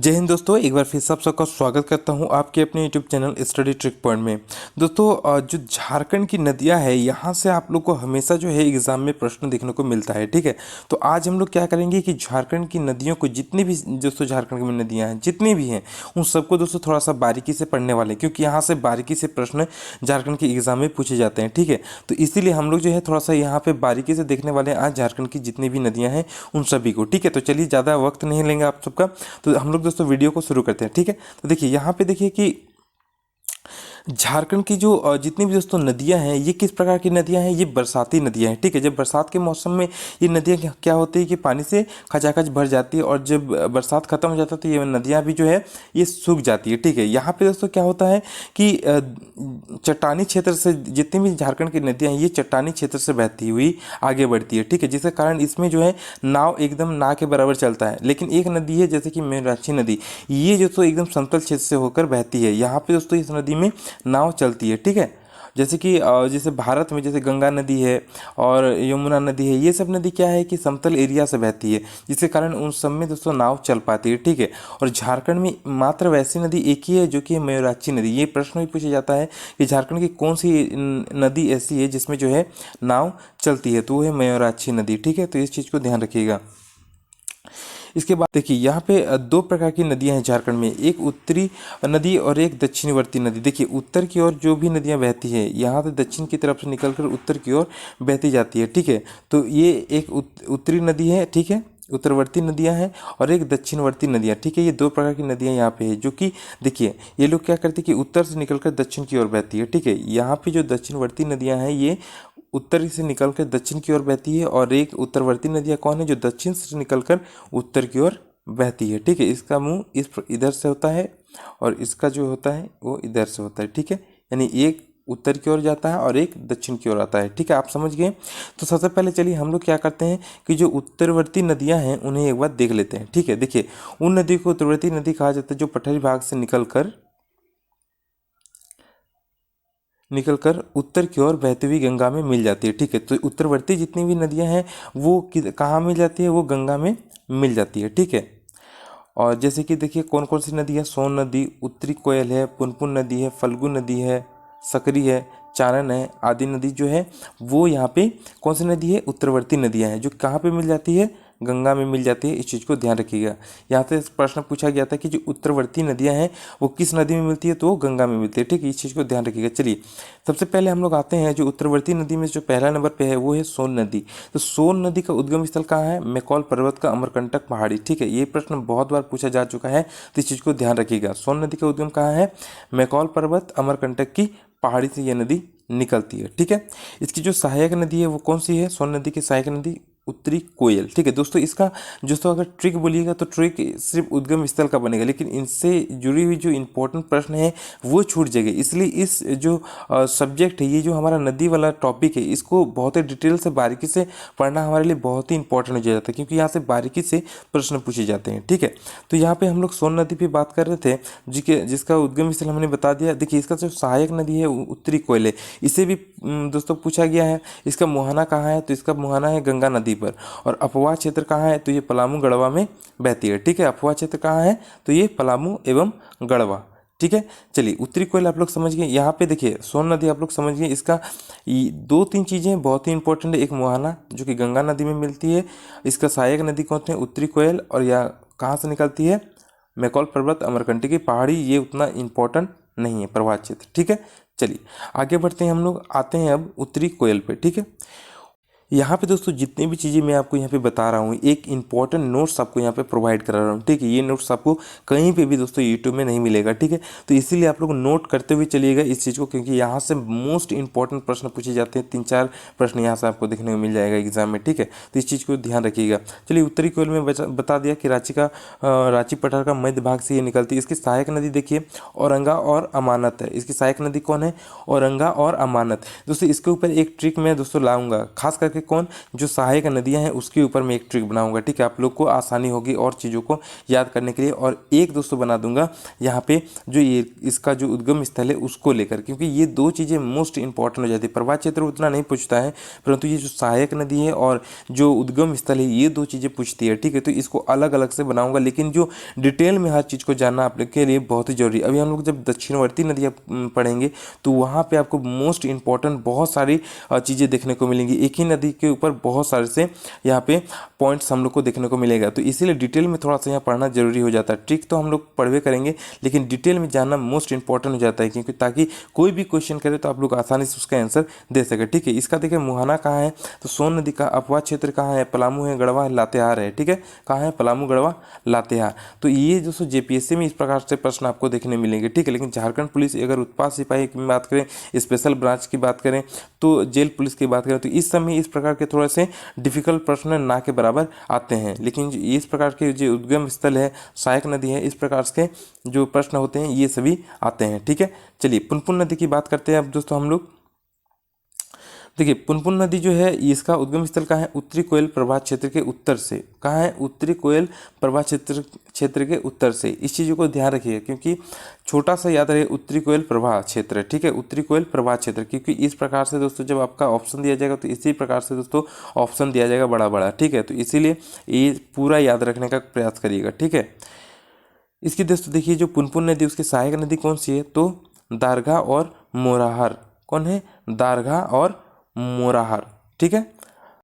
जय हिंद दोस्तों, एक बार फिर से आप सबका स्वागत करता हूं आपके अपने YouTube channel study trick point में। दोस्तों जो झारखंड की नदियां हैं यहाँ से आप लोग को हमेशा जो है एग्जाम में प्रश्न देखने को मिलता है। ठीक है, तो आज हम लोग क्या करेंगे कि झारखंड की नदियों को जितनी भी दोस्तों झारखंड में नदियाँ हैं जितनी भी हैं उन सबको दोस्तों थोड़ा सा बारीकी से पढ़ने वाले हैं, क्योंकि यहाँ से बारीकी से प्रश्न झारखंड के एग्जाम में पूछे जाते हैं। ठीक है, तो इसीलिए हम लोग जो है थोड़ा सा यहाँ पे बारीकी से देखने वाले हैं आज झारखंड की जितनी भी नदियाँ हैं उन सभी को। ठीक है, तो चलिए ज़्यादा वक्त नहीं लेंगे आप सबका, तो हम लोग दोस्तों वीडियो को शुरू करते हैं। ठीक है, तो देखिए यहाँ पे देखिए कि झारखंड की जो जितनी भी दोस्तों नदियां हैं ये किस प्रकार की नदियां हैं, ये बरसाती नदियां हैं। ठीक है, जब बरसात के मौसम में ये नदियां क्या होती है कि पानी से खचाखच भर जाती है, और जब बरसात खत्म हो जाता है तो ये नदियां भी जो है ये सूख जाती है। ठीक है, यहाँ पे दोस्तों क्या होता है कि चट्टानी क्षेत्र से जितनी भी झारखंड की नदियां हैं ये चट्टानी क्षेत्र से बहती हुई आगे बढ़ती है। ठीक है, जिसके कारण इसमें जो है नाव एकदम ना के बराबर चलता है। लेकिन एक नदी है जैसे कि मेराक्षी नदी, ये जो तो एकदम समतल क्षेत्र से होकर बहती है। यहाँ पे दोस्तों इस नदी में नाव चलती है। ठीक है, जैसे कि जैसे भारत में जैसे गंगा नदी है और यमुना नदी है, ये सब नदी क्या है कि समतल एरिया से बहती है, जिसके कारण उन सब में दोस्तों नाव चल पाती है। ठीक है, और झारखंड में मात्र वैसी नदी एक ही है जो कि मयूराक्षी नदी। ये प्रश्न भी पूछा जाता है कि झारखंड की कौन सी नदी ऐसी है जिसमें जो है नाव चलती है, तो वो है मयूराक्षी नदी। ठीक है, तो इस चीज़ को ध्यान रखिएगा। इसके बाद देखिए यहाँ पे दो प्रकार की नदियां हैं झारखंड में, एक उत्तरी नदी और एक दक्षिणवर्ती नदी। देखिए उत्तर की ओर जो भी नदियां बहती है यहाँ से दक्षिण की तरफ से निकलकर उत्तर की ओर बहती जाती है। ठीक है, तो ये एक उत्तरी नदी है। ठीक है, उत्तरवर्ती नदियां हैं और एक दक्षिणवर्ती नदियां। ठीक है, ये दो प्रकार की नदियां यहाँ पे है, जो कि देखिए ये लोग क्या करते हैं कि उत्तर से निकलकर दक्षिण की ओर बहती है। ठीक है, यहाँ पे जो दक्षिणवर्ती नदियां हैं ये उत्तर से निकलकर दक्षिण की ओर बहती है, और एक उत्तरवर्ती नदियाँ कौन है जो दक्षिण से निकलकर उत्तर की ओर बहती है। ठीक है, इसका मुंह इधर से होता है और इसका जो होता है वो इधर से होता है। ठीक है, यानी एक उत्तर की ओर जाता है और एक दक्षिण की ओर आता है। ठीक है, आप समझ गए। तो सबसे पहले चलिए हम लोग क्या करते हैं कि जो उत्तरवर्ती नदियां हैं उन्हें एक बार देख लेते हैं। ठीक है, देखिए उन नदी को उत्तरवर्ती नदी कहा जाता है जो पठारी भाग से निकलकर उत्तर की ओर बहती हुई गंगा में मिल जाती है। ठीक है, तो उत्तरवर्ती जितनी भी नदियां हैं वो कहाँ मिल जाती है, वो गंगा में मिल जाती है। ठीक है, और जैसे कि देखिए कौन कौन सी नदी है, सोन नदी, उत्तरी कोयल है, पुनपुन नदी है, फल्गु नदी है, सकरी है, चारण है, आदि नदी जो है वो यहाँ पे कौन सी नदी है, उत्तरवर्ती नदियाँ हैं, जो कहाँ पे मिल जाती है, गंगा में मिल जाती है। इस चीज़ को ध्यान रखिएगा। यहाँ से प्रश्न पूछा गया था कि जो उत्तरवर्ती नदियाँ हैं वो किस नदी में मिलती है, तो वो गंगा में मिलती है। ठीक है, इस चीज़ को ध्यान रखिएगा। चलिए सबसे पहले हम लोग आते हैं जो उत्तरवर्ती नदी में जो पहला नंबर पे है वो है सोन नदी। तो सोन नदी का उद्गम स्थल कहाँ है, मैकॉल पर्वत का अमरकंटक पहाड़ी। ठीक है, ये प्रश्न बहुत बार पूछा जा चुका है, तो इस चीज़ को ध्यान रखिएगा। सोन नदी का उद्गम कहाँ है, मैकॉल पर्वत अमरकंटक की पहाड़ी से यह नदी निकलती है। ठीक है, इसकी जो सहायक नदी है वो कौन सी है, सोन नदी की सहायक नदी उत्तरी कोयल। ठीक है दोस्तों, इसका दोस्तों अगर ट्रिक बोलिएगा तो ट्रिक सिर्फ उद्गम स्थल का बनेगा, लेकिन इनसे जुड़ी हुई जो इंपॉर्टेंट प्रश्न है वो छूट जाएंगे। इसलिए इस जो सब्जेक्ट है, ये जो हमारा नदी वाला टॉपिक है, इसको बहुत ही डिटेल से बारीकी से पढ़ना हमारे लिए बहुत ही इंपॉर्टेंट हो जाता है, क्योंकि यहाँ से बारीकी से प्रश्न पूछे जाते हैं। ठीक है, तो यहाँ पे हम लोग सोन नदी पे बात कर रहे थे जिसका उद्गम स्थल हमने बता दिया। देखिए इसका जो सहायक नदी है उत्तरी कोयल है, इसे भी दोस्तों पूछा गया है। इसका मुहाना कहाँ है, तो इसका मुहाना है गंगा नदी पर। और अपवा क्षेत्र कहाँ है, तो ये पलामू गढ़वा में बहती है। ठीक है, अपवा क्षेत्र कहाँ है, तो ये पलामू एवं गढ़वा। ठीक है, चलिए उत्तरी कोयल आप लोग समझ गए। यहाँ पे देखिए सोन नदी आप लोग समझ गए। इसका दो तीन चीज़ें बहुत ही इंपॉर्टेंट है, एक मुहाना जो कि गंगा नदी में मिलती है, इसका सहायक नदी कौन है, उत्तरी कोयल, और यह कहाँ से निकलती है, मैकॉल पर्वत अमरकंटक की पहाड़ी। ये उतना इंपॉर्टेंट नहीं है प्रवाह क्षेत्र। ठीक है, चलिए आगे बढ़ते हैं, हम लोग आते हैं अब उत्तरी कोयल पे। ठीक है, यहाँ पे दोस्तों जितनी भी चीज़ें मैं आपको यहाँ पे बता रहा हूँ, एक इंपॉर्टेंट नोट्स आपको यहाँ पे प्रोवाइड करा रहा हूँ। ठीक है, ये नोट्स आपको कहीं पे भी दोस्तों यूट्यूब में नहीं मिलेगा। ठीक है, तो इसीलिए आप लोग नोट करते हुए चलिएगा इस चीज़ को, क्योंकि यहाँ से मोस्ट इंपॉर्टेंट प्रश्न पूछे जाते हैं। 3-4 प्रश्न यहाँ से आपको देखने को मिल जाएगा एग्जाम में। ठीक है, तो इस चीज़ को ध्यान रखिएगा। चलिए उत्तरी कोयल में बता दिया कि रांची पठार का मध्य भाग से ये निकलती है। इसकी सहायक नदी देखिए औरंगा और अमानत है। इसकी सहायक नदी कौन है, औरंगा और अमानत। दोस्तों इसके ऊपर एक ट्रिक मैं दोस्तों लाऊंगा, खास करके करके कौन, जो सहायक नदियाँ हैं उसके ऊपर मैं एक ट्रिक बनाऊंगा, ठीक है, आप लोग को आसानी होगी और चीज़ों को याद करने के लिए। और एक दोस्तों बना दूंगा यहाँ पे जो ये इसका जो उद्गम स्थल है उसको लेकर, क्योंकि ये दो चीज़ें मोस्ट इंपॉर्टेंट हो जाती है। प्रवाह क्षेत्र उतना नहीं पूछता है, परंतु ये जो सहायक नदी है और जो उद्गम स्थल है ये दो चीज़ें पूछती है, ठीक है। तो इसको अलग अलग से बनाऊंगा, लेकिन जो डिटेल में हर चीज़ को जानना आप लोग के लिए बहुत ही जरूरी। अभी हम लोग जब दक्षिणवर्ती नदियाँ पढ़ेंगे तो वहाँ पे आपको मोस्ट इंपॉर्टेंट बहुत सारी चीज़ें देखने को मिलेंगी। एक ही नदी के ऊपर बहुत सारे से यहाँ पे पॉइंट्स हम लोग को देखने को मिलेगा, तो इसीलिए डिटेल में थोड़ा सा यहाँ पढ़ना जरूरी हो जाता है। ट्रिक तो हम लोग पढ़वे करेंगे, लेकिन डिटेल में जानना मोस्ट इंपॉर्टेंट हो जाता है, क्योंकि ताकि कोई भी क्वेश्चन करे तो आप लोग आसानी से उसका आंसर दे सके, ठीक है। इसका देखिए मुहाना कहाँ है, तो सोन नदी का अपवाद क्षेत्र कहाँ है, पलामू है, गढ़वा है, लातेहार है, ठीक है। कहाँ है, पलामू, गढ़वा, लातेहार। तो ये दोस्तों जेपीएससी में इस प्रकार से प्रश्न आपको देखने मिलेंगे, ठीक है। लेकिन झारखंड पुलिस अगर उत्पाद सिपाही की बात करें, स्पेशल ब्रांच की बात करें, तो जेल पुलिस की बात करें, तो इस समय इस प्रकार के थोड़े से डिफिकल्ट प्रश्न ना के बराबर आते हैं। लेकिन इस प्रकार के जो उद्गम स्थल है, सहायक नदी है, इस प्रकार के जो प्रश्न होते हैं ये सभी आते हैं, ठीक है। चलिए पुनपुन नदी की बात करते हैं अब दोस्तों हम लोग। देखिए पुनपुन नदी जो है इसका उद्गम स्थल कहाँ है, उत्तरी कोयल प्रवाह क्षेत्र के उत्तर से। कहाँ है, उत्तरी कोयल प्रवाह क्षेत्र के उत्तर से। इस चीज़ को ध्यान रखिए, क्योंकि छोटा सा याद रहे, उत्तरी कोयल प्रवाह क्षेत्र, ठीक है, उत्तरी कोयल प्रवाह क्षेत्र। क्योंकि इस प्रकार से दोस्तों जब आपका ऑप्शन दिया जाएगा तो इसी प्रकार से दोस्तों ऑप्शन दिया जाएगा बड़ा बड़ा, ठीक है। तो इसीलिए ये पूरा याद रखने का प्रयास करिएगा, ठीक है। इसकी दोस्तों देखिए जो पुनपुन नदी उसकी सहायक नदी कौन सी है, तो दारगा और मोराहर। कौन है, दारगा और मोराहर, ठीक है।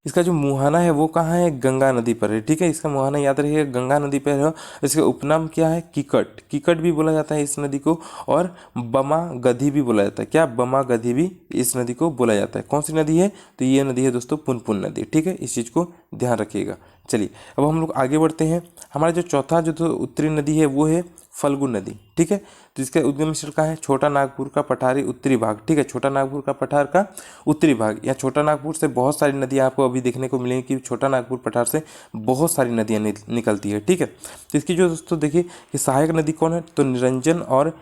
इसका जो मुहाना है वो कहाँ है, गंगा नदी पर है, ठीक है। इसका मुहाना याद रखिएगा गंगा नदी पर है। इसका उपनाम क्या है, किकट, किकट भी बोला जाता है इस नदी को, और बमा गधी भी बोला जाता है। क्या, बमा गधी भी इस नदी को बोला जाता है। कौन सी नदी है, तो ये नदी है दोस्तों पुनपुन नदी, ठीक है। इस चीज़ को ध्यान रखिएगा। चलिए अब हम लोग आगे बढ़ते हैं। हमारा जो चौथा जो तो उत्तरी नदी है वो है फल्गु नदी, ठीक है। तो इसका उद्गम स्थल कहाँ है, छोटा नागपुर का पठारी उत्तरी भाग, ठीक है। छोटा नागपुर का पठार का उत्तरी भाग, या छोटा नागपुर से बहुत सारी नदियाँ आपको अभी देखने को मिलेंगी कि छोटा नागपुर पठार से बहुत सारी नदियाँ निकलती है, ठीक है। तो इसकी जो दोस्तों देखिए कि सहायक नदी कौन है, तो निरंजन और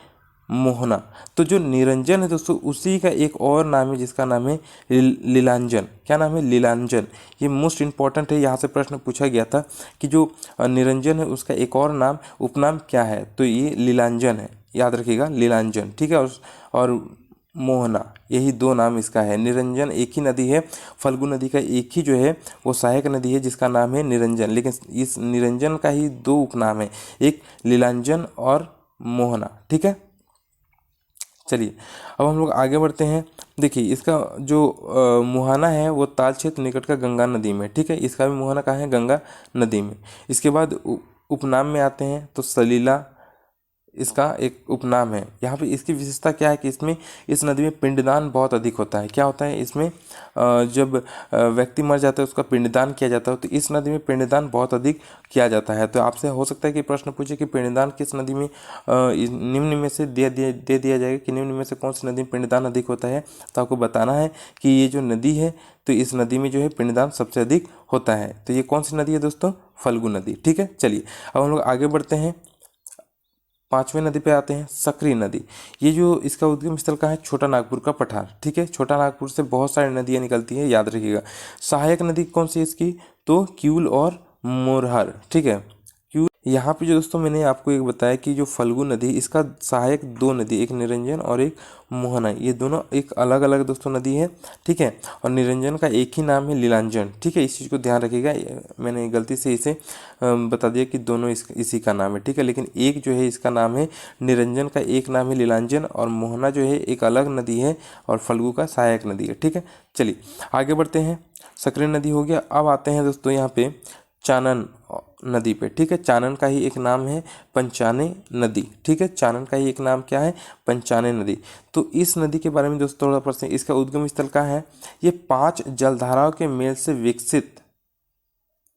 मोहना। तो जो निरंजन है दोस्तों उसी का एक और नाम है जिसका नाम है लीलांजन। क्या नाम है, लीलांजन। ये मोस्ट इंपॉर्टेंट है, यहाँ से प्रश्न पूछा गया था कि जो निरंजन है उसका एक और नाम उपनाम क्या है, तो ये लीलांजन है, याद रखिएगा लीलांजन, ठीक है। और मोहना, यही दो नाम इसका है। निरंजन एक ही नदी है, फल्गु नदी का एक ही जो है वो सहायक नदी है जिसका नाम है निरंजन, लेकिन इस निरंजन का ही दो उपनाम है, एक लीलांजन और मोहना, ठीक है। चलिए अब हम लोग आगे बढ़ते हैं। देखिए इसका जो मुहाना है वो ताल क्षेत्र निकट का गंगा नदी में, ठीक है। इसका भी मुहाना कहाँ है, गंगा नदी में। इसके बाद उपनाम में आते हैं तो सलीला इसका एक उपनाम है। यहाँ पे इसकी विशेषता क्या है कि इसमें इस नदी में पिंडदान बहुत अधिक होता है। क्या होता है इसमें, जब व्यक्ति मर जाता है उसका पिंडदान किया जाता है, तो इस नदी में पिंडदान बहुत अधिक किया जाता है। तो आपसे हो सकता है कि प्रश्न पूछे कि पिंडदान किस नदी में निम्न में से दे दिया जाएगा कि निम्न में से कौन सी नदी में पिंडदान अधिक होता है, तो आपको बताना है कि ये जो नदी है तो इस नदी में जो है पिंडदान सबसे अधिक होता है। तो ये कौन सी नदी है दोस्तों, फल्गु नदी, ठीक है। चलिए अब हम लोग आगे बढ़ते हैं, पांचवें नदी पे आते हैं, सकरी नदी। ये जो इसका उद्गम स्थल का है, छोटा नागपुर का पठार, ठीक है। छोटा नागपुर से बहुत सारी नदियाँ निकलती है, याद रखिएगा। सहायक नदी कौन सी है इसकी, तो क्यूल और मोरहर, ठीक है। यहाँ पे जो दोस्तों मैंने आपको एक बताया कि जो फल्गु नदी इसका सहायक दो नदी, एक निरंजन और एक मोहना, ये दोनों एक अलग अलग दोस्तों नदी है, ठीक है। और निरंजन का एक ही नाम है लीलांजन, ठीक है। इस चीज़ को ध्यान रखिएगा, मैंने गलती से इसे बता दिया कि दोनों इसी का नाम है, ठीक है। लेकिन एक जो है इसका नाम है निरंजन, का एक नाम है लीलांजन, और मोहना जो है एक अलग नदी है और फल्गु का सहायक नदी है, ठीक है। चलिए आगे बढ़ते हैं, सकरी नदी हो गया। अब आते हैं दोस्तों यहाँ पे चानन नदी पे, ठीक है। चानन का ही एक नाम है पंचाने नदी, ठीक है। चानन का ही एक नाम क्या है, पंचाने नदी। तो इस नदी के बारे में दोस्तों थोड़ा प्रश्न, इसका उद्गम स्थल कहाँ है, ये 5 जलधाराओं के मेल से विकसित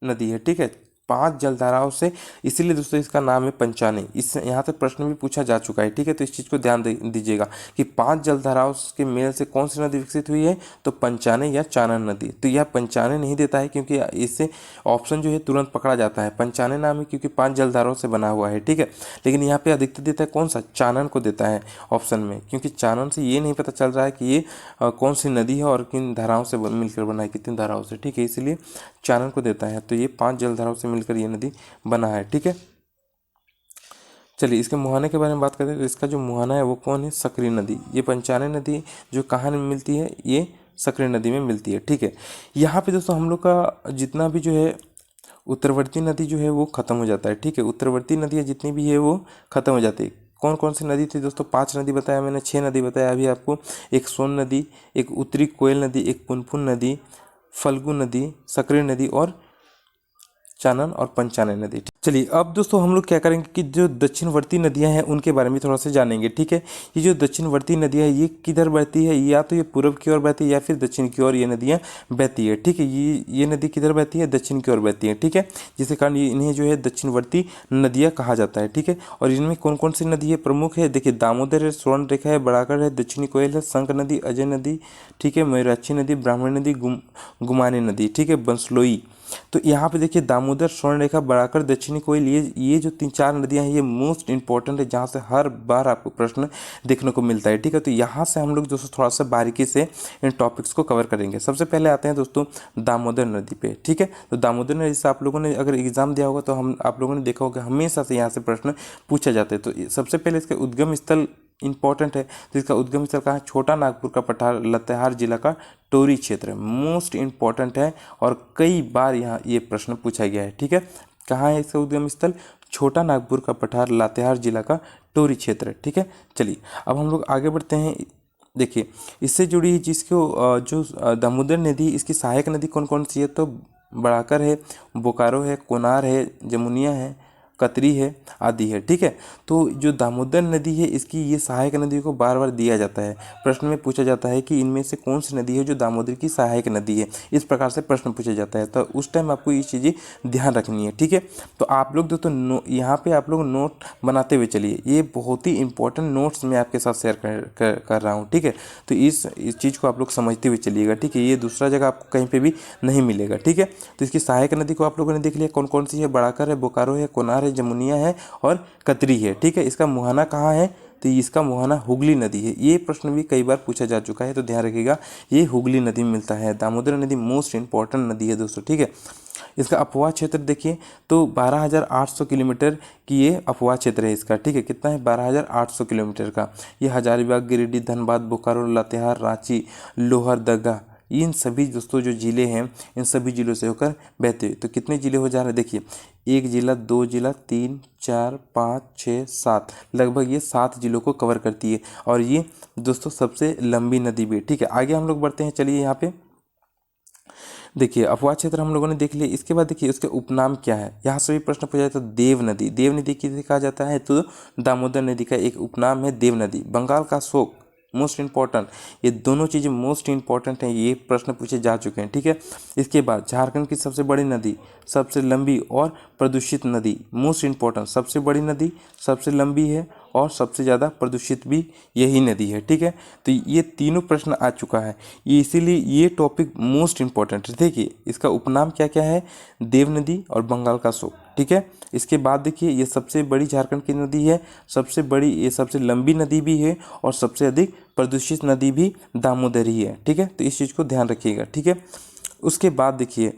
नदी है, ठीक है। 5 जलधाराओं से, इसीलिए दोस्तों इसका नाम है पंचाने। इस यहाँ से प्रश्न भी पूछा जा चुका है, ठीक है। तो इस चीज़ को ध्यान दीजिएगा कि 5 जलधाराओं के मेल से कौन सी नदी विकसित हुई है, तो पंचाने या चानन नदी। तो यह पंचाने नहीं देता है क्योंकि इससे ऑप्शन जो है तुरंत पकड़ा जाता है। पंचाने नाम है क्योंकि 5 जलधाराओं से बना हुआ है, ठीक है। लेकिन यहाँ पे अधिकतर देता है कौन सा, चानन को देता है ऑप्शन में, क्योंकि चानन से ये नहीं पता चल रहा है कि ये कौन सी नदी है और किन धाराओं से मिलकर बना है, कितनी धाराओं से, ठीक है। इसलिए चानन को देता है। तो ये 5 जलधाराओं से मिलकर ये नदी बना है, ठीक है। चलिए इसके मुहाने के बारे में बात करते हैं। तो इसका जो मुहाना है वो कौन है, सकरी नदी। ये पंचाने नदी जो कहाँ में मिलती है, ये सकरी नदी में मिलती है, ठीक है। यहाँ पे दोस्तों हम लोग का जितना भी जो है उत्तरवर्ती नदी जो है वो खत्म हो जाता है, ठीक है। उत्तरवर्ती नदियाँ जितनी भी है वो खत्म हो जाती है। कौन कौन सी नदी थी दोस्तों, 5 नदी बताया मैंने, 6 नदी बताया अभी आपको। एक सोन नदी, एक उत्तरी कोयल नदी, एक पुनपुन नदी, फल्गु नदी, सकरी नदी और चानन और पंचाने नदी। चलिए अब दोस्तों हम लोग क्या करेंगे कि जो दक्षिणवर्ती नदियां हैं उनके बारे में थोड़ा सा जानेंगे, ठीक है। ये जो दक्षिणवर्ती नदियां हैं ये किधर बहती है, या तो ये पूर्व की ओर बहती है या फिर दक्षिण की ओर ये नदियां बहती है, ठीक है। ये नदी किधर बहती है, दक्षिण की ओर बहती है, ठीक है। जिसके कारण इन्हें जो है दक्षिणवर्ती नदियाँ कहा जाता है, ठीक है। और इनमें कौन कौन सी नदी है प्रमुख है, देखिए दामोदर है, स्वर्ण रेखा है, बड़ाकर है, दक्षिणी कोयल है, शंख नदी, अजय नदी, ठीक है, मयूराक्षी नदी, ब्राह्मणी नदी, गुमानी नदी, ठीक है, बंसलोई। तो यहाँ पे देखिए दामोदर, स्वर्णरेखा, बड़ाकर, दक्षिणी कोयल, ये जो 3-4 नदियाँ हैं ये मोस्ट इंपॉर्टेंट है, जहाँ से हर बार आपको प्रश्न देखने को मिलता है, ठीक है। तो यहाँ से हम लोग दोस्तों थोड़ा सा बारीकी से इन टॉपिक्स को कवर करेंगे। सबसे पहले आते हैं दोस्तों दामोदर नदी पे, ठीक है। तो दामोदर नदी से आप लोगों ने अगर एग्जाम दिया होगा तो आप लोगों ने देखा होगा हमेशा से यहाँ से प्रश्न पूछा जाता है। तो सबसे पहले इसका उद्गम स्थल इंपॉर्टेंट है। तो इसका उद्गम स्थल कहाँ है, छोटा नागपुर का पठार, लातेहार जिला का टोरी क्षेत्र है, मोस्ट इंपॉर्टेंट है और कई बार यहाँ ये प्रश्न पूछा गया है, ठीक है। कहाँ है इसका उद्गम स्थल, छोटा नागपुर का पठार, लातेहार जिला का टोरी क्षेत्र है, ठीक है। चलिए अब हम लोग आगे बढ़ते हैं। देखिए इससे जुड़ी जिसको जो दामोदर नदी, इसकी सहायक नदी कौन कौन सी है, तो बड़ाकर है, बोकारो है, कोनार है, जमुनिया है, कतरी है आदि है, ठीक है। तो जो दामोदर नदी है इसकी ये सहायक नदी को बार बार दिया जाता है, प्रश्न में पूछा जाता है कि इनमें से कौन सी नदी है जो दामोदर की सहायक नदी है, इस प्रकार से प्रश्न पूछा जाता है। तो उस टाइम आपको ये चीज़ें ध्यान रखनी है, ठीक है। तो आप लोग दोस्तों यहाँ पे आप लोग नोट बनाते हुए चलिए, ये बहुत ही इंपॉर्टेंट नोट्स मैं आपके साथ शेयर कर रहा हूँ, ठीक है। तो इस चीज़ को आप लोग समझते हुए चलिएगा, ठीक है। ये दूसरा जगह आपको कहीं पर भी नहीं मिलेगा, ठीक है। तो इसकी सहायक नदी को आप लोगों ने देख लिया कौन कौन सी है, बड़ाकर है, बोकारो है, कोनार है, जमुनिया है और कतरी है, ठीक है। इसका मुहाना कहाँ है, तो इसका मुहाना हुगली नदी है। ये प्रश्न भी कई बार पूछा जा चुका है, तो ध्यान रखिएगा ये हुगली नदी में मिलता है। दामोदर नदी मोस्ट इंपॉर्टेंट नदी है दोस्तों, ठीक है। इसका अपवाह क्षेत्र देखिए तो 12,800 किलोमीटर की ये अपवाह क्षेत्र है इसका, ठीक है। कितना है, 12,800 किलोमीटर का। ये हजारीबाग, गिरिडीह, धनबाद, बोकारो, लातेहार, रांची, लोहरदगा, इन सभी दोस्तों जो जिले हैं इन सभी जिलों से होकर बहते हुए। तो कितने जिले हो जा रहे हैं, देखिए 1 जिला, 2 जिला, 3, 4, 5, 6, 7, लगभग ये 7 जिलों को कवर करती है और ये दोस्तों सबसे लंबी नदी भी, ठीक है। आगे हम लोग बढ़ते हैं, चलिए यहाँ पे देखिए अपवाह क्षेत्र हम लोगों ने देख लिया। इसके बाद देखिए उसके उपनाम क्या है, यहाँ से भी प्रश्न पूछा जाता है। देव नदी, देव नदी किसे कहा जाता है, तो दामोदर नदी का एक उपनाम है देव नदी। बंगाल का शोक मोस्ट इंपॉर्टेंट, ये दोनों चीज़ें मोस्ट इंपॉर्टेंट हैं, ये प्रश्न पूछे जा चुके हैं, ठीक है। इसके बाद झारखंड की सबसे बड़ी नदी, सबसे लंबी और प्रदूषित नदी, मोस्ट इंपॉर्टेंट, सबसे बड़ी नदी, सबसे लंबी है और सबसे ज़्यादा प्रदूषित भी यही नदी है, ठीक है। तो ये तीनों प्रश्न आ चुका है, ये इसीलिए ये टॉपिक मोस्ट इंपॉर्टेंट है। देखिए इसका उपनाम क्या क्या है, देव नदी और बंगाल का शोक, ठीक है। इसके बाद देखिए ये सबसे बड़ी झारखंड की नदी है, सबसे बड़ी, ये सबसे लंबी नदी भी है और सबसे अधिक प्रदूषित नदी भी दामोदर ही है, ठीक है। तो इस चीज़ को ध्यान रखिएगा, ठीक है। उसके बाद देखिए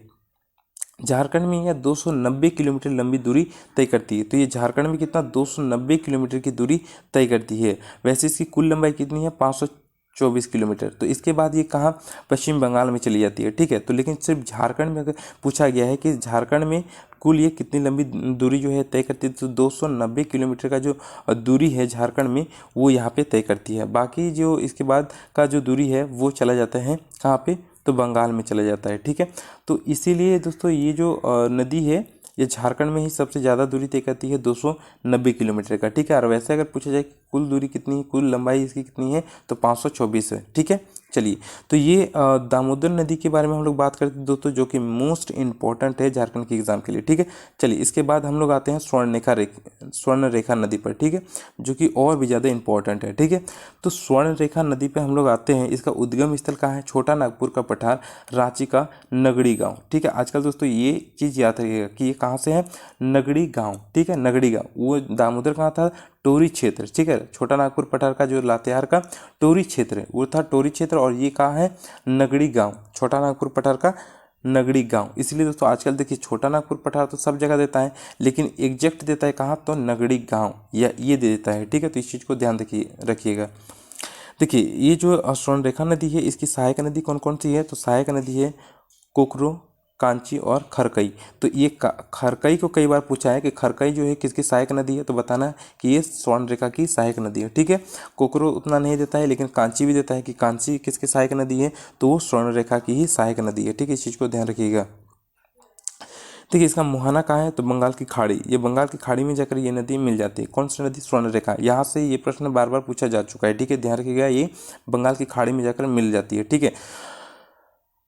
झारखंड में यह 290 किलोमीटर लंबी दूरी तय करती है। तो ये झारखंड में कितना, 290 किलोमीटर की दूरी तय करती है। वैसे इसकी कुल लंबाई कितनी है, 524 किलोमीटर। तो इसके बाद ये कहाँ, पश्चिम बंगाल में चली जाती है, ठीक है। तो लेकिन सिर्फ झारखंड में अगर पूछा गया है कि झारखंड में कुल ये कितनी लंबी दूरी जो है तय करती है, तो 290 किलोमीटर का जो दूरी है झारखंड में वो यहाँ पे तय करती है। बाकी जो इसके बाद का जो दूरी है वो चला जाता है कहाँ पे, तो बंगाल में चला जाता है, ठीक है। तो इसीलिए दोस्तों ये जो नदी है ये झारखंड में ही सबसे ज़्यादा दूरी तय करती है, 290 किलोमीटर का, ठीक है। और वैसे अगर पूछा जाए कि कुल दूरी कितनी है, कुल लंबाई इसकी कितनी है, तो 524 है, ठीक है। चलिए, तो ये दामोदर नदी के बारे में हम लोग बात करते हैं दोस्तों, जो कि मोस्ट इंपॉर्टेंट है झारखंड के एग्जाम के लिए। ठीक है, चलिए इसके बाद हम लोग आते हैं स्वर्ण रेखा नदी पर। ठीक है, जो कि और भी ज़्यादा इंपॉर्टेंट है। ठीक है, तो स्वर्ण रेखा नदी पे हम लोग आते हैं। इसका उद्गम स्थल कहाँ है? छोटा नागपुर का पठार, रांची का नगड़ी गाँव। ठीक है, आजकल दोस्तों ये चीज़ याद रखिएगा कि ये कहाँ से है? नगड़ी गाँव। ठीक है, नगड़ी गाँव। वो दामोदर कहाँ था? टोरी क्षेत्र। ठीक है, छोटा नागपुर पठार का जो लातेहार का टोरी क्षेत्र है वो था टोरी क्षेत्र, और ये कहाँ है? नगड़ी गांव। छोटा नागपुर पठार का नगड़ी गांव। इसलिए दोस्तों आजकल देखिए छोटा नागपुर पठार तो सब जगह देता है, लेकिन एग्जैक्ट देता है कहाँ? तो नगड़ी गांव, या ये दे देता है। ठीक है, तो इस चीज़ को ध्यान रखिएगा। देखिए ये जो स्वर्ण रेखा नदी है, इसकी सहायक नदी कौन कौन सी है? तो सहायक नदी है कोकरो, कांची और खरकई। तो ये खरकई को कई बार पूछा है कि खरकई जो है किसकी सहायक नदी है, तो बताना है कि ये स्वर्ण रेखा की सहायक नदी है। ठीक है, कोकरो उतना नहीं देता है, लेकिन कांची भी देता है कि कांची किसकी सहायक नदी है, तो वो स्वर्ण रेखा की ही सहायक नदी है। ठीक है, इस चीज़ को ध्यान रखिएगा। देखिए इसका मुहाना कहाँ है? तो बंगाल की खाड़ी। ये बंगाल की खाड़ी में जाकर ये नदी मिल जाती है। कौन सी नदी? स्वर्ण रेखा। यहाँ से ये प्रश्न बार बार पूछा जा चुका है। ठीक है, ध्यान रखिएगा, ये बंगाल की खाड़ी में जाकर मिल जाती है। ठीक है,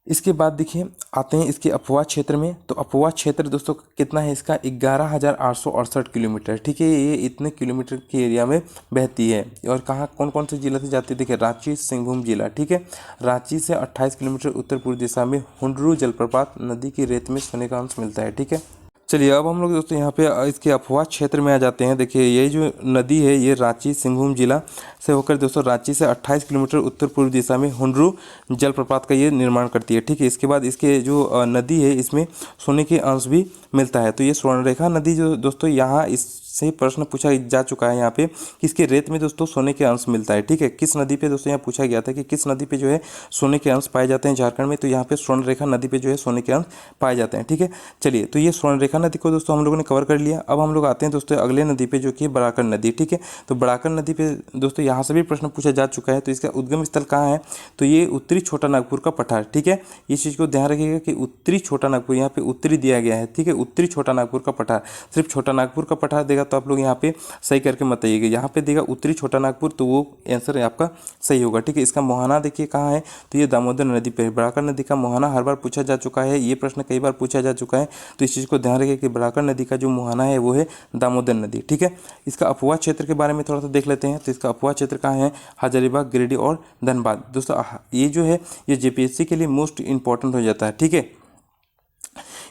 इसके बाद देखिए आते हैं इसके अपवा क्षेत्र में। तो अपवा क्षेत्र दोस्तों कितना है इसका? 11,868 किलोमीटर। ठीक है, ये इतने किलोमीटर के एरिया में बहती है। और कहाँ कौन कौन से जिला से जाती है? देखिए रांची, सिंहभूम जिला। ठीक है, रांची से 28 किलोमीटर उत्तर पूर्व दिशा में हुंडरू जलप्रपात नदी की रेत में सोने का अंश मिलता है। ठीक है, चलिए अब हम लोग दोस्तों यहाँ पे इसके अफवाह क्षेत्र में आ जाते हैं। देखिए ये जो नदी है ये रांची सिंहभूम जिला से होकर दोस्तों रांची से 28 किलोमीटर उत्तर पूर्व दिशा में हुंडरू जलप्रपात का ये निर्माण करती है। ठीक है, इसके बाद इसके जो नदी है इसमें सोने के अंश भी मिलता है। तो ये स्वर्णरेखा नदी जो दोस्तों यहाँ इससे प्रश्न पूछा जा चुका है यहाँ पे कि इसके रेत में दोस्तों सोने के अंश मिलता है। ठीक है, किस नदी पे दोस्तों यहाँ पूछा गया था कि किस नदी पे जो है सोने के अंश पाए जाते हैं झारखंड में, तो यहाँ पे स्वर्णरेखा नदी पे जो है सोने के अंश पाए जाते हैं। ठीक है, चलिए तो ये स्वर्णरेखा नदी को दोस्तों हम लोगों ने कवर कर लिया। अब हम लोग आते हैं दोस्तों अगले नदी पे जो कि बराकर नदी। ठीक है, तो बराकर नदी पे दोस्तों यहाँ से भी प्रश्न पूछा जा चुका है। तो इसका उद्गम स्थल कहाँ है? तो ये उत्तरी छोटा नागपुर का पठार। ठीक है, इस चीज़ को ध्यान रखिएगा कि उत्तरी छोटा नागपुर, यहाँ पे उत्तरी दिया गया है। ठीक है, उत्तरी छोटा नागपुर का पठार। सिर्फ छोटा नागपुर का पठार देगा तो आप लोग यहाँ पे सही करके मत आइएगा। यहाँ पे देगा उत्तरी छोटा नागपुर, तो वो आंसर आपका सही होगा। ठीक है, इसका मुहाना देखिए कहाँ है? तो ये दामोदर नदी पे। बराकर नदी का मुहाना हर बार पूछा जा चुका है, ये प्रश्न कई बार पूछा जा चुका है। तो इस चीज़ को ध्यान रखिए कि बराकर नदी का जो मुहाना है वो है दामोदर नदी। ठीक है, इसका अपवा क्षेत्र के बारे में थोड़ा सा देख लेते हैं। तो इसका अपवा क्षेत्र कहाँ है? हजारीबाग, गिरिडीह और धनबाद। दोस्तों ये जो है ये जेपीएससी के लिए मोस्ट इंपॉर्टेंट हो जाता है। ठीक है,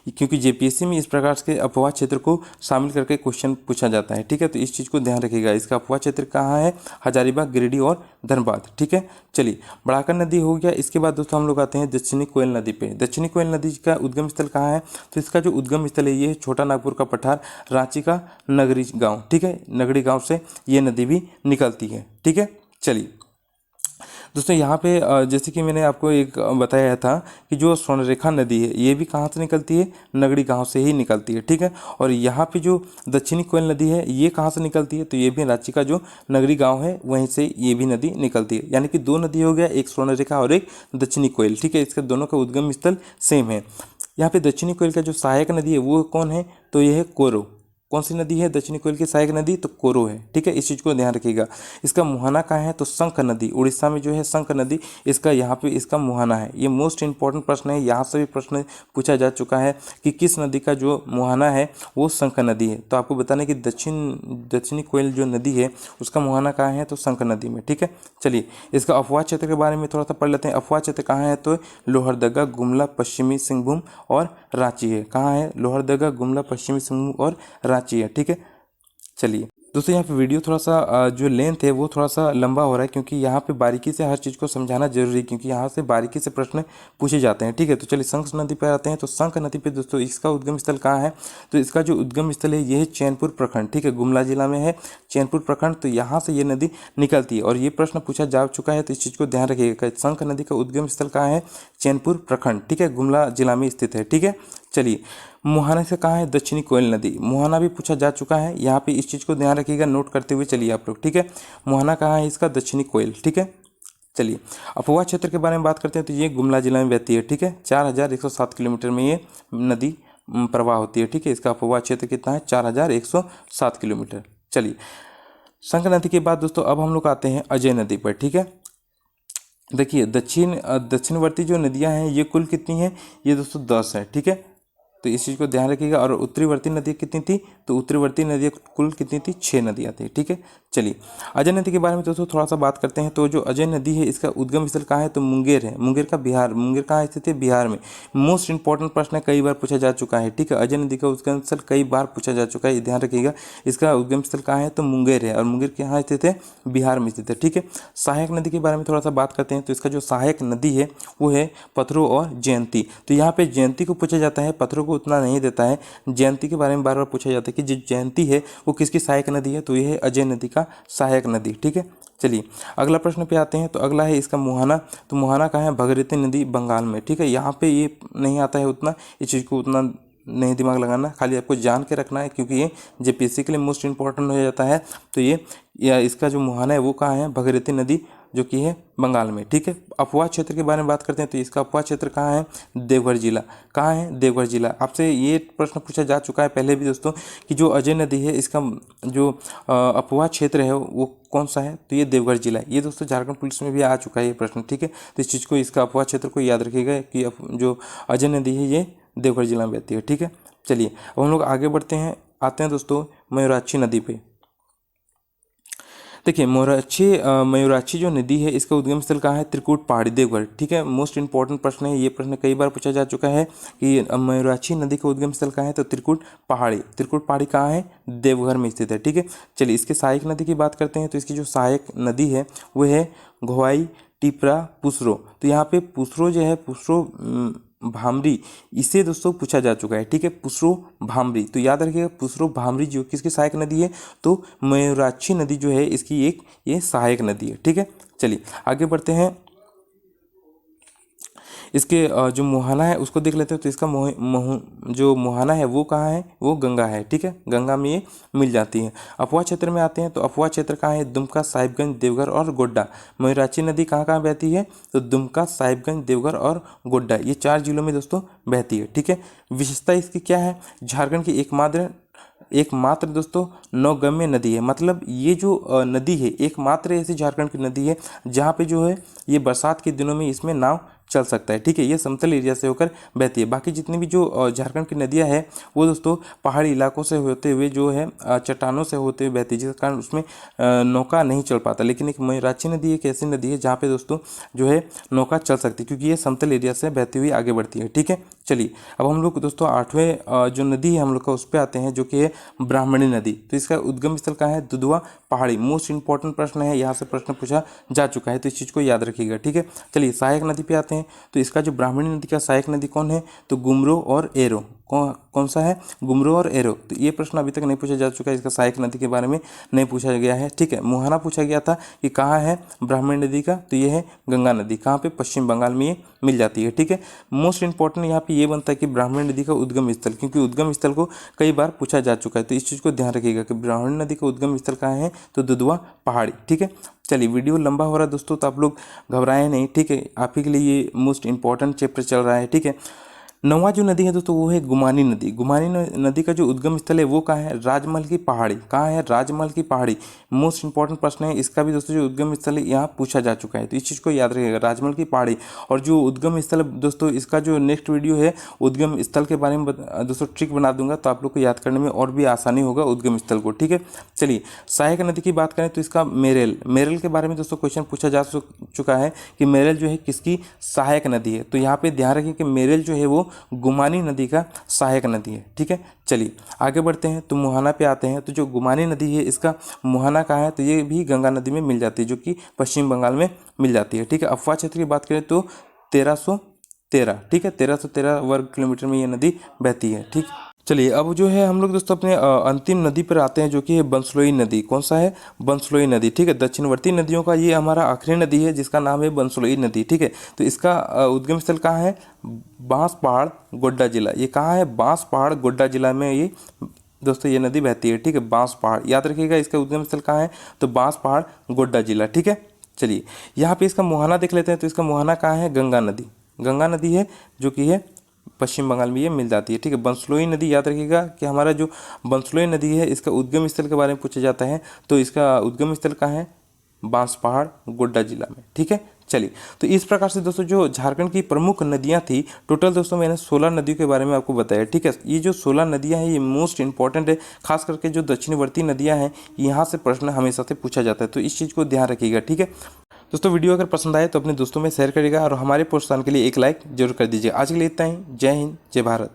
क्योंकि जेपीएससी में इस प्रकार के अपवाह क्षेत्र को शामिल करके क्वेश्चन पूछा जाता है। ठीक है, तो इस चीज़ को ध्यान रखिएगा। इसका अपवाह क्षेत्र कहाँ है? हजारीबाग, गिरिडीह और धनबाद। ठीक है, चलिए बड़ाकर नदी हो गया। इसके बाद दोस्तों हम लोग आते हैं दक्षिणी कोयल नदी पे। दक्षिणी कोयल नदी का उद्गम स्थल कहाँ है? तो इसका जो उद्गम स्थल है ये छोटा नागपुर का पठार, रांची का नगरी गाँव। ठीक है, नगरी गाँव से ये नदी भी निकलती है। ठीक है, चलिए दोस्तों यहाँ पे जैसे कि मैंने आपको एक बताया था कि जो स्वर्णरेखा नदी है ये भी कहाँ से निकलती है? नगड़ी गांव से ही निकलती है। ठीक है, और यहाँ पे जो दक्षिणी कोयल नदी है ये कहाँ से निकलती है? तो ये भी रांची का जो नगरी गांव है वहीं से ये भी नदी निकलती है। यानी कि दो नदी हो गया, एक स्वर्णरेखा और एक दक्षिणी कोयल। ठीक है, इसके दोनों का उद्गम स्थल सेम है। यहाँ पे दक्षिणी कोयल का जो सहायक नदी है वो कौन है? तो ये है कोरो। कौन सी नदी है दक्षिणी कोयल की सहायक नदी? तो कोरो है। ठीक है, इस चीज़ को ध्यान रखिएगा। इसका मुहाना कहाँ है? तो शंख नदी, उड़ीसा में जो है शंख नदी, इसका यहाँ पे इसका मुहाना है। ये मोस्ट इंपॉर्टेंट प्रश्न है, यहाँ से भी प्रश्न पूछा जा चुका है कि किस नदी का जो मुहाना है वो शंख नदी है। तो आपको बताना कि दक्षिणी कोयल जो नदी है उसका मुहाना कहाँ है? तो शंख नदी में। ठीक है, चलिए इसका अफवाह क्षेत्र के बारे में थोड़ा सा पढ़ लेते हैं। अफवाह क्षेत्र कहाँ है? तो लोहरदगा, गुमला, पश्चिमी सिंहभूम और रांची है। कहाँ है? लोहरदगा, गुमला, पश्चिमी सिंहभूम और रांची है। ठीक है, चलिए दोस्तों यहाँ पे वीडियो थोड़ा सा जो लेंथ है वो थोड़ा सा लंबा हो रहा है, क्योंकि यहाँ पे बारीकी से हर चीज़ को समझाना जरूरी है, क्योंकि यहाँ से बारीकी से प्रश्न पूछे जाते हैं। ठीक है, तो चलिए शंख नदी पर आते हैं। तो शंख नदी पे दोस्तों इसका उद्गम स्थल कहाँ है? तो इसका जो उद्गम स्थल है ये है चैनपुर प्रखंड। ठीक है, गुमला जिला में है चैनपुर प्रखंड, तो यहाँ से ये नदी निकलती है और ये प्रश्न पूछा जा चुका है। तो इस चीज़ को ध्यान रखिएगा, शंख नदी का उद्गम स्थल कहाँ है? चैनपुर प्रखंड। ठीक है, गुमला जिला में स्थित है। ठीक है, चलिए मुहाना से कहाँ है? दक्षिणी कोयल नदी। मुहाना भी पूछा जा चुका है, यहाँ पे इस चीज़ को ध्यान रखिएगा, नोट करते हुए चलिए आप लोग। ठीक है, मुहाना कहाँ है इसका? दक्षिणी कोयल। ठीक है, चलिए अफवाह क्षेत्र के बारे में बात करते हैं। तो ये गुमला जिला में बहती है। ठीक है, 4107 किलोमीटर में ये नदी प्रवाह होती है। ठीक है, इसका अफवाह क्षेत्र कितना है? 4107 किलोमीटर। चलिए शंख नदी के बाद दोस्तों अब हम लोग आते हैं अजय नदी पर। ठीक है, देखिए दक्षिणवर्ती जो नदियां हैं ये कुल कितनी हैं, ये दोस्तों 10 है, ठीक है। तो इस चीज़ को ध्यान रखिएगा। और उत्तरवर्ती नदियाँ कितनी थी, तो उत्तरवर्ती नदियाँ कुल कितनी थी, 6 नदियाँ थी, ठीक है। चलिए अजय नदी के बारे में दोस्तों थोड़ा सा बात करते हैं। तो जो अजय नदी है इसका उद्गम स्थल कहाँ है, तो मुंगेर है। मुंगेर का बिहार, मुंगेर कहाँ स्थित है, बिहार में। मोस्ट इंपॉर्टेंट प्रश्न है, कई बार पूछा जा चुका है, ठीक है। अजय नदी का उद्गम स्थल कई बार पूछा जा चुका है, ध्यान रखिएगा। इसका उद्गम स्थल कहाँ है, तो मुंगेर है। और मुंगेर कहाँ स्थित है, बिहार में स्थित है, ठीक है। सहायक नदी के बारे में थोड़ा सा बात करते हैं। तो इसका जो सहायक नदी है वो है पथरो और जयंती। तो यहाँ पे जयंती को पूछा जाता है, पथरो को उतना नहीं देता है। जयंती के बारे में बार बार पूछा जाता है कि जो जयंती है वो किसकी सहायक नदी है, तो ये है अजय नदी का सहायक नदी, ठीक है। चलिए अगला प्रश्न पे आते हैं। तो अगला है इसका मुहाना। तो मुहाना कहाँ है, भगीरथी नदी बंगाल में, ठीक है। यहाँ पे ये नहीं आता है उतना, इस चीज़ को उतना नहीं दिमाग लगाना, खाली आपको जान के रखना है, क्योंकि ये जेपीएससी के लिए मोस्ट इंपॉर्टेंट हो जाता है। तो ये या इसका जो मुहाना है वो कहाँ है, भगीरथी नदी जो कि है बंगाल में, ठीक है। अपवाह क्षेत्र के बारे में बात करते हैं। तो इसका अपवाह क्षेत्र कहाँ है, देवघर जिला। कहाँ है, देवघर जिला। आपसे ये प्रश्न पूछा जा चुका है पहले भी दोस्तों कि जो अजय नदी है इसका जो अपवाह क्षेत्र है वो कौन सा है, तो ये देवघर जिला है। ये दोस्तों झारखंड पुलिस में भी आ चुका है ये प्रश्न, ठीक है। तो इस चीज़ को, इसका अपवाह क्षेत्र को याद रखिएगा कि जो अजय नदी है ये देवघर जिला में बहती है, ठीक है। चलिए अब हम लोग आगे बढ़ते हैं, आते हैं दोस्तों मयूराक्षी नदी पे। देखिए मयूराक्षी जो नदी है इसका उद्गम स्थल कहाँ है, त्रिकुट पहाड़ी, देवघर, ठीक है। मोस्ट इंपॉर्टेंट प्रश्न है, ये प्रश्न कई बार पूछा जा चुका है कि मयूराक्षी नदी का उद्गम स्थल कहाँ है, तो त्रिकुट पहाड़ी। त्रिकुट पहाड़ी कहाँ है, देवघर में स्थित है, ठीक है। चलिए इसके सहायक नदी की बात करते हैं। तो इसकी जो सहायक नदी है वो है घोवाई, टिपरा, पुसरो। तो यहाँ पे पुसरो जो है, पुसरो भामरी, इसे दोस्तों पूछा जा चुका है, ठीक है। पुसरो भामरी, तो याद रखिएगा पुसरो भामरी जो किसकी सहायक नदी है, तो मयूराक्षी नदी जो है इसकी एक ये सहायक नदी है, ठीक है। चलिए आगे बढ़ते हैं। इसके जो मुहाना है उसको देख लेते हैं। तो इसका जो मुहाना है वो कहाँ है, वो गंगा है, ठीक है। गंगा में ये मिल जाती है। अफवाह क्षेत्र में आते हैं। तो अफवाह क्षेत्र कहाँ है, दुमका, साहिबगंज, देवघर और गोड्डा। मयूराक्षी नदी कहाँ कहाँ बहती है, तो दुमका, साहिबगंज, देवघर और गोड्डा, ये 4 जिलों में दोस्तों बहती है, ठीक है। विशेषता इसकी क्या है, झारखंड की एकमात्र दोस्तों नौगम्य नदी है। मतलब ये जो नदी है एकमात्र ऐसी झारखंड की नदी है जहाँ पे जो है ये बरसात के दिनों में इसमें नाव चल सकता है, ठीक है। ये समतल एरिया से होकर बहती है। बाकी जितनी भी जो झारखंड की नदियाँ हैं वो दोस्तों पहाड़ी इलाकों से होते हुए जो है चट्टानों से होते हुए बहती है, जिस कारण उसमें नौका नहीं चल पाता। लेकिन एक मयूराक्षी नदी एक ऐसी नदी है जहाँ पे दोस्तों जो है नौका चल सकती है, क्योंकि ये समतल एरिया से बहती हुई आगे बढ़ती है, ठीक है। चलिए अब हम लोग दोस्तों 8वें जो नदी है हम लोग का उस पर आते हैं, जो कि है ब्राह्मणी नदी। तो इसका उद्गम स्थल कहाँ है, दुधवा पहाड़ी। मोस्ट इंपॉर्टेंट प्रश्न है, यहाँ से प्रश्न पूछा जा चुका है, तो इस चीज़ को याद रखिएगा, ठीक है। चलिए सहायक नदी पे आते हैं। तो इसका जो ब्राह्मणी नदी का सहायक नदी कौन है, तो गुमरो और एरो। कौन सा है, गुमरो और एरो। तो ये प्रश्न अभी तक नहीं पूछा जा चुका है, इसका सहायक नदी के बारे में नहीं पूछा गया है, ठीक है। मुहाना पूछा गया था कि कहाँ है ब्राह्मणी नदी का, तो ये है गंगा नदी। कहाँ पे, पश्चिम बंगाल में ये मिल जाती है, ठीक है। मोस्ट इंपॉर्टेंट यहाँ पे ये बनता है कि ब्राह्मणी नदी का उद्गम स्थल, क्योंकि उद्गम स्थल को कई बार पूछा जा चुका है, तो इस चीज़ को ध्यान रखिएगा कि ब्राह्मणी नदी का उद्गम स्थल कहाँ है, तो दुधवा पहाड़ी, ठीक है। चलिए वीडियो लंबा हो रहा है दोस्तों, तो आप लोग घबराएं नहीं, ठीक है। आप ही के लिए ये मोस्ट इंपॉर्टेंट चैप्टर चल रहा है, ठीक है। 9वां जो नदी है दोस्तों वो है गुमानी नदी। गुमानी नदी का जो उद्गम स्थल है वो कहाँ है, राजमहल की पहाड़ी। कहाँ है, राजमहल की पहाड़ी। मोस्ट इंपॉर्टेंट प्रश्न है, इसका भी दोस्तों जो उद्गम स्थल है यहाँ पूछा जा चुका है, तो इस चीज़ को याद रखिएगा, राजमहल की पहाड़ी। और जो उद्गम स्थल दोस्तों, इसका जो नेक्स्ट वीडियो है उद्गम स्थल के बारे में दोस्तों ट्रिक बना दूंगा, तो आप लोग को याद करने में और भी आसानी होगा उद्गम स्थल को, ठीक है। चलिए सहायक नदी की बात करें तो इसका मेरल के बारे में दोस्तों क्वेश्चन पूछा जा चुका है कि मेरल जो है किसकी सहायक नदी है। तो यहाँ पे ध्यान रखिए कि मेरल जो है वो गुमानी नदी का सहायक नदी है, ठीक है। चलिए आगे बढ़ते हैं। तो मुहाना पे आते हैं। तो जो गुमानी नदी है इसका मुहाना कहाँ है, तो ये भी गंगा नदी में मिल जाती है, जो कि पश्चिम बंगाल में मिल जाती है, ठीक है। अफवाह क्षेत्र की बात करें तो 1313, ठीक है, 1313 वर्ग किलोमीटर में ये नदी बहती है, ठीक। चलिए अब जो है हम लोग दोस्तों अपने अंतिम नदी पर आते हैं, जो कि है बंसलोई नदी। कौन सा है, बंसलोई नदी, ठीक है। दक्षिणवर्ती नदियों का ये हमारा आखिरी नदी है जिसका नाम है बंसलोई नदी, ठीक है। तो इसका उद्गम स्थल कहाँ है, बांसपहाड़, गोड्डा जिला। ये कहाँ है, बांसपहाड़, गोड्डा जिला में ये दोस्तों ये नदी बहती है, ठीक है। बांसपहाड़ याद रखिएगा, इसका उद्गम स्थल कहाँ है, तो बांसपहाड़, गोड्डा जिला, ठीक है। चलिए यहाँ पे इसका मुहाना देख लेते हैं। तो इसका मुहाना कहाँ है, गंगा नदी। गंगा नदी है जो कि है पश्चिम बंगाल में ये मिल जाती है, ठीक है। बंसलोई नदी याद रखिएगा कि हमारा जो बंसलोई नदी है इसका उद्गम स्थल के बारे में पूछा जाता है। तो इसका उद्गम स्थल कहाँ है, बांसपहाड़, गोड्डा जिला में, ठीक है। चलिए, तो इस प्रकार से दोस्तों जो झारखंड की प्रमुख नदियां थी, टोटल दोस्तों मैंने 16 नदियों के बारे में आपको बताया। ठीक है, ये जो 16 नदियां हैं ये मोस्ट इंपॉर्टेंट है, खास करके जो दक्षिणवर्ती नदियां हैं यहाँ से प्रश्न हमेशा से पूछा जाता है, तो इस चीज़ को ध्यान रखिएगा। ठीक है दोस्तों, वीडियो अगर पसंद आए तो अपने दोस्तों में शेयर करिएगा और हमारे प्रोत्साहन के लिए एक लाइक जरूर कर दीजिए। आज के लिए इतना ही। जय हिंद, जय भारत।